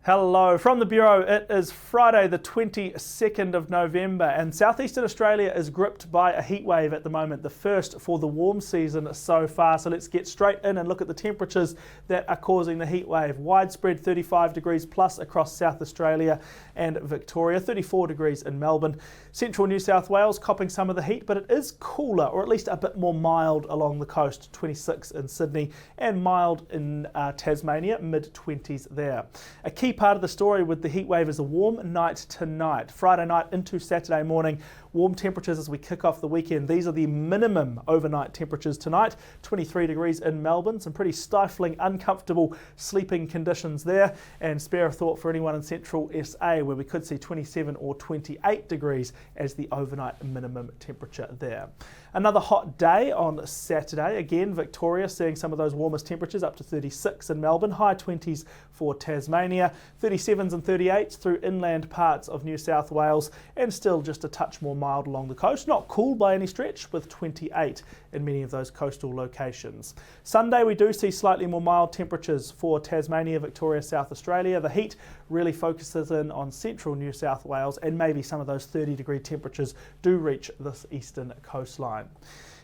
Hello from the Bureau. It is Friday the 22nd of November and southeastern Australia is gripped by a heat wave at the moment, the first for the warm season so far. So let's get straight in and look at the temperatures that are causing the heat wave. Widespread 35 degrees plus across South Australia and Victoria, 34 degrees in Melbourne. Central New South Wales copping some of the heat, but it is cooler, or at least a bit more mild along the coast, 26 in Sydney and mild in Tasmania, mid-20s there. A key part of the story with the heat wave is a warm night tonight. Friday night into Saturday morning, warm temperatures as we kick off the weekend. These are the minimum overnight temperatures tonight. 23 degrees in Melbourne, some pretty stifling, uncomfortable sleeping conditions there. And spare a thought for anyone in central SA where we could see 27 or 28 degrees as the overnight minimum temperature there. Another hot day on Saturday. Again, Victoria seeing some of those warmest temperatures up to 36 in Melbourne, high 20s for Tasmania, 37s and 38s through inland parts of New South Wales, and still just a touch more mild along the coast. Not cool by any stretch, with 28 in many of those coastal locations. Sunday we do see slightly more mild temperatures for Tasmania, Victoria, South Australia. The heat really focuses in on central New South Wales, and maybe some of those 30-degree temperatures do reach this eastern coastline.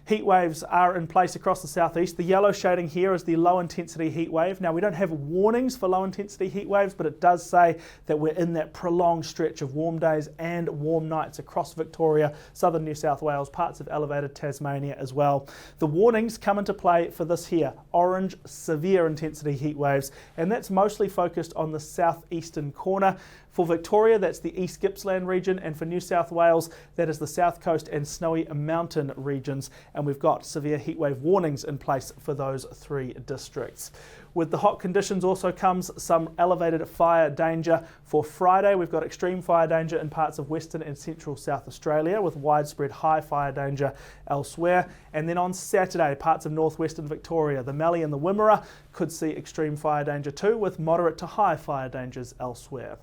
Heat waves are in place across the southeast. The yellow shading here is the low intensity heat wave. Now we don't have warnings for low intensity heat waves, but it does say that we're in that prolonged stretch of warm days and warm nights across Victoria, southern New South Wales, parts of elevated Tasmania as well. The warnings come into play for this here, orange severe intensity heat waves, and that's mostly focused on the southeastern corner. For Victoria, that's the East Gippsland region, and for New South Wales, that is the South Coast and Snowy Mountain regions, and we've got severe heatwave warnings in place for those three districts. With the hot conditions also comes some elevated fire danger. For Friday, we've got extreme fire danger in parts of Western and Central South Australia, with widespread high fire danger elsewhere. And then on Saturday, parts of northwestern Victoria, the Mallee and the Wimmera could see extreme fire danger too, with moderate to high fire dangers elsewhere.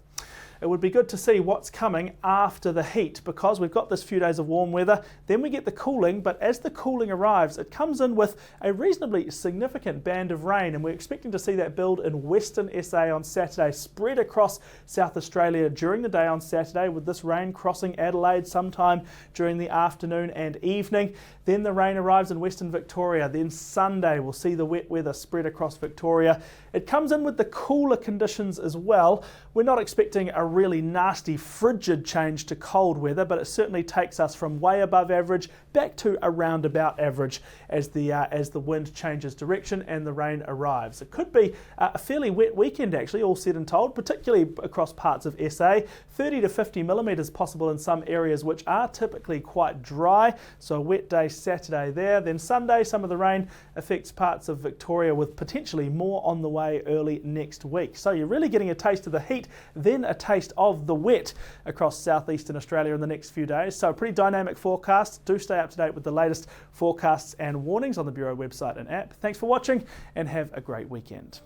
It would be good to see what's coming after the heat, because we've got this few days of warm weather, then we get the cooling, but as the cooling arrives, it comes in with a reasonably significant band of rain, and we're expecting to see that build in Western SA on Saturday, spread across South Australia during the day on Saturday, with this rain crossing Adelaide sometime during the afternoon and evening. Then the rain arrives in Western Victoria. Then Sunday we'll see the wet weather spread across Victoria. It comes in with the cooler conditions as well. We're not expecting a really nasty frigid change to cold weather, but it certainly takes us from way above average back to around about average as the wind changes direction and the rain arrives. It could be a fairly wet weekend actually, all said and told, particularly across parts of SA. 30 to 50 millimetres possible in some areas which are typically quite dry, so a wet day Saturday there. Then Sunday, some of the rain affects parts of Victoria, with potentially more on the way early next week. So you're really getting a taste of the heat, then a taste of the wet across southeastern Australia in the next few days. So a pretty dynamic forecast. Do stay up to date with the latest forecasts and warnings on the Bureau website and app. Thanks for watching and have a great weekend.